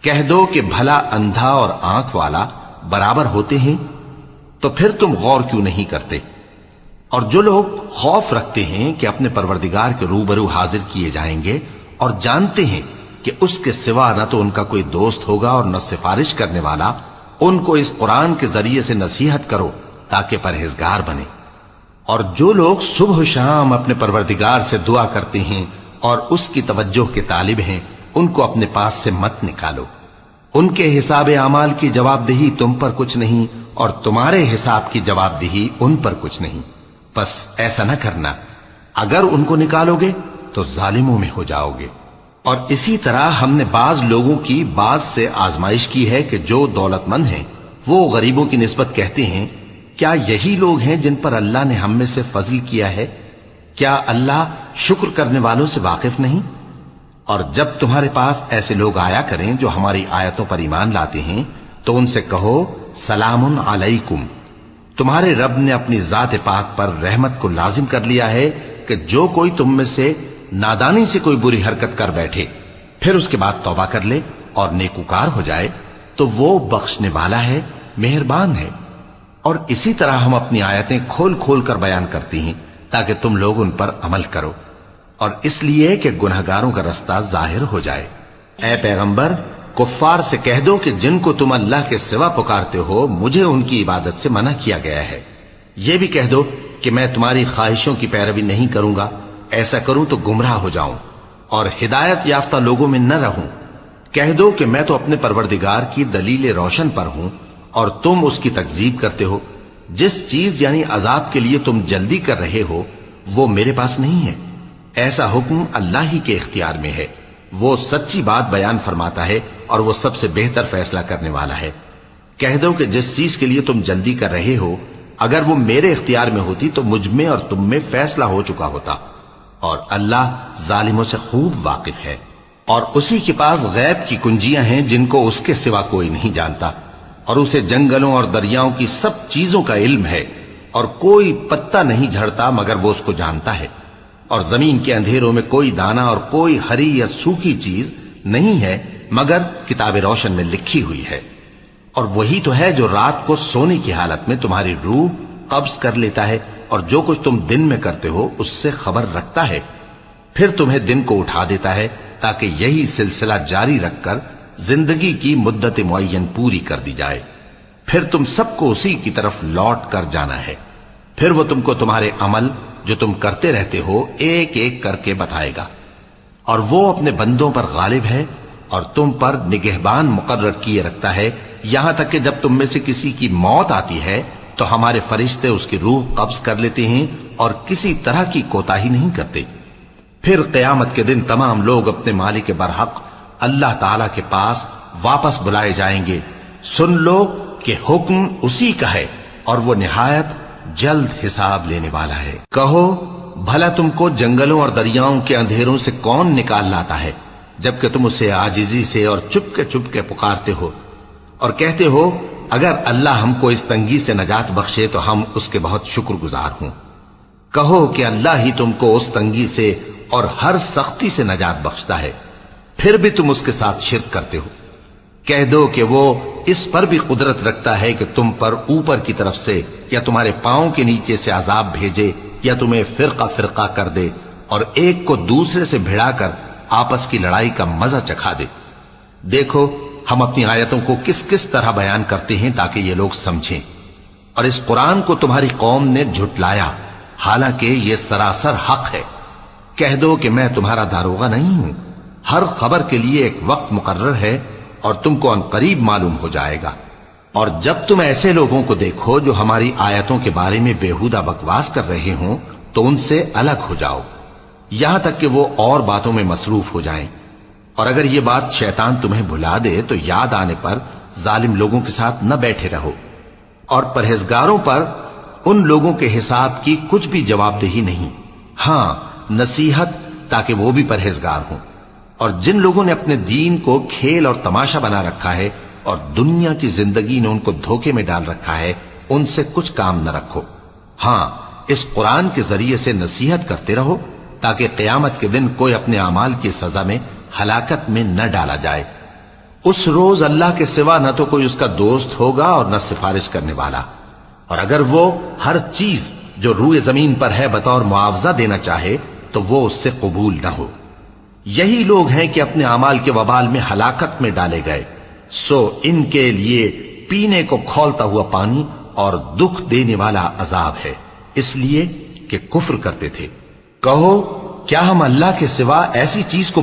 کہہ دو کہ بھلا اندھا اور آنکھ والا برابر ہوتے ہیں؟ تو پھر تم غور کیوں نہیں کرتے؟ اور جو لوگ خوف رکھتے ہیں کہ اپنے پروردگار کے روبرو حاضر کیے جائیں گے اور جانتے ہیں کہ اس کے سوا نہ تو ان کا کوئی دوست ہوگا اور نہ سفارش کرنے والا، ان کو اس قرآن کے ذریعے سے نصیحت کرو تاکہ پرہیزگار بنے۔ اور جو لوگ صبح و شام اپنے پروردگار سے دعا کرتے ہیں اور اس کی توجہ کے طالب ہیں، ان کو اپنے پاس سے مت نکالو۔ ان کے حساب اعمال کی جواب دہی تم پر کچھ نہیں، اور تمہارے حساب کی جواب دہی ان پر کچھ نہیں۔ بس ایسا نہ کرنا، اگر ان کو نکالو گے تو ظالموں میں ہو جاؤ گے۔ اور اسی طرح ہم نے بعض لوگوں کی بعض سے آزمائش کی ہے کہ جو دولت مند ہیں وہ غریبوں کی نسبت کہتے ہیں کیا یہی لوگ ہیں جن پر اللہ نے ہم میں سے فضل کیا ہے؟ کیا اللہ شکر کرنے والوں سے واقف نہیں؟ اور جب تمہارے پاس ایسے لوگ آیا کریں جو ہماری آیتوں پر ایمان لاتے ہیں تو ان سے کہو سلام علیکم، تمہارے رب نے اپنی ذات پاک پر رحمت کو لازم کر لیا ہے کہ جو کوئی تم میں سے نادانی سے کوئی بری حرکت کر بیٹھے پھر اس کے بعد توبہ کر لے اور نیکوکار ہو جائے تو وہ بخشنے والا ہے، مہربان ہے۔ اور اسی طرح ہم اپنی آیتیں کھول کھول کر بیان کرتی ہیں تاکہ تم لوگ ان پر عمل کرو، اور اس لیے کہ گنہگاروں کا رستہ ظاہر ہو جائے۔ اے پیغمبر، کفار سے کہہ دو کہ جن کو تم اللہ کے سوا پکارتے ہو مجھے ان کی عبادت سے منع کیا گیا ہے۔ یہ بھی کہہ دو کہ میں تمہاری خواہشوں کی پیروی نہیں کروں گا، ایسا کروں تو گمراہ ہو جاؤں اور ہدایت یافتہ لوگوں میں نہ رہوں۔ کہہ دو کہ میں تو اپنے پروردگار کی دلیل روشن پر ہوں اور تم اس کی تکذیب کرتے ہو۔ جس چیز یعنی عذاب کے لیے تم جلدی کر رہے ہو وہ میرے پاس نہیں ہے، ایسا حکم اللہ ہی کے اختیار میں ہے۔ وہ سچی بات بیان فرماتا ہے اور وہ سب سے بہتر فیصلہ کرنے والا ہے۔ کہہ دو کہ جس چیز کے لیے تم جلدی کر رہے ہو اگر وہ میرے اختیار میں ہوتی تو مجھ میں اور تم میں فیصلہ ہو چکا ہوتا، اور اللہ ظالموں سے خوب واقف ہے۔ اور اسی کے پاس غیب کی کنجیاں ہیں جن کو اس کے سوا کوئی نہیں جانتا، اور اسے جنگلوں اور دریاؤں کی سب چیزوں کا علم ہے، اور کوئی پتا نہیں جھڑتا مگر وہ اس کو جانتا ہے، اور زمین کے اندھیروں میں کوئی دانہ اور کوئی ہری یا سوکھی چیز نہیں ہے مگر کتاب روشن میں لکھی ہوئی ہے۔ اور وہی تو ہے جو رات کو سونے کی حالت میں تمہاری روح قبض کر لیتا ہے اور جو کچھ تم دن میں کرتے ہو اس سے خبر رکھتا ہے، پھر تمہیں دن کو اٹھا دیتا ہے تاکہ یہی سلسلہ جاری رکھ کر زندگی کی مدت معین پوری کر دی جائے، پھر تم سب کو اسی کی طرف لوٹ کر جانا ہے۔ پھر وہ تم کو تمہارے عمل جو تم کرتے رہتے ہو ایک ایک کر کے بتائے گا، اور وہ اپنے بندوں پر غالب ہے اور تم پر نگہبان مقرر کیے رکھتا ہے، یہاں تک کہ جب تم میں سے کسی کی موت آتی ہے تو ہمارے فرشتے اس کی روح قبض کر لیتے ہیں اور کسی طرح کی کوتاہی نہیں کرتے۔ پھر قیامت کے دن تمام لوگ اپنے مالک برحق اللہ تعالی کے پاس واپس بلائے جائیں گے۔ سن لو کہ حکم اسی کا ہے اور وہ نہایت جلد حساب لینے والا ہے۔ کہو بھلا تم کو جنگلوں اور دریاؤں کے اندھیروں سے کون نکال لاتا ہے جبکہ تم اسے عاجزی سے اور چپ کے پکارتے ہو اور کہتے ہو اگر اللہ ہم کو اس تنگی سے نجات بخشے تو ہم اس کے بہت شکر گزار ہوں۔ کہو کہ اللہ ہی تم کو اس تنگی سے اور ہر سختی سے نجات بخشتا ہے، پھر بھی تم اس کے ساتھ شرک کرتے ہو۔ کہہ دو کہ وہ اس پر بھی قدرت رکھتا ہے کہ تم پر اوپر کی طرف سے یا تمہارے پاؤں کے نیچے سے عذاب بھیجے یا تمہیں فرقہ فرقہ کر دے اور ایک کو دوسرے سے بھڑا کر آپس کی لڑائی کا مزہ چکھا دے۔ دیکھو ہم اپنی آیتوں کو کس کس طرح بیان کرتے ہیں تاکہ یہ لوگ سمجھیں، اور اس قرآن کو تمہاری قوم نے جھٹلایا حالانکہ یہ سراسر حق ہے۔ کہہ دو کہ میں تمہارا داروغہ نہیں ہوں، ہر خبر کے لیے ایک وقت مقرر ہے اور تم کو عنقریب معلوم ہو جائے گا۔ اور جب تم ایسے لوگوں کو دیکھو جو ہماری آیتوں کے بارے میں بیہودہ بکواس کر رہے ہوں تو ان سے الگ ہو جاؤ یہاں تک کہ وہ اور باتوں میں مصروف ہو جائیں، اور اگر یہ بات شیطان تمہیں بھلا دے تو یاد آنے پر ظالم لوگوں کے ساتھ نہ بیٹھے رہو، اور پرہیزگاروں پر ان لوگوں کے حساب کی کچھ بھی جواب دہی نہیں، ہاں نصیحت تاکہ وہ بھی پرہیزگار ہوں۔ اور جن لوگوں نے اپنے دین کو کھیل اور تماشا بنا رکھا ہے اور دنیا کی زندگی نے ان کو دھوکے میں ڈال رکھا ہے ان سے کچھ کام نہ رکھو، ہاں اس قرآن کے ذریعے سے نصیحت کرتے رہو تاکہ قیامت کے دن کوئی اپنے اعمال کی سزا میں ہلاکت میں نہ ڈالا جائے۔ اس روز اللہ کے سوا نہ تو کوئی اس کا دوست ہوگا اور نہ سفارش کرنے والا، اور اگر وہ ہر چیز جو روئے زمین پر ہے بطور معاوضہ دینا چاہے تو وہ اس سے قبول نہ ہو۔ یہی لوگ ہیں کہ اپنے اعمال کے وبال میں ہلاکت میں ڈالے گئے، سو ان کے لیے پینے کو کھولتا ہوا پانی اور دکھ دینے والا عذاب ہے، اس لیے کہ کفر کرتے تھے۔ کہو کیا ہم اللہ کے سوا ایسی چیز کو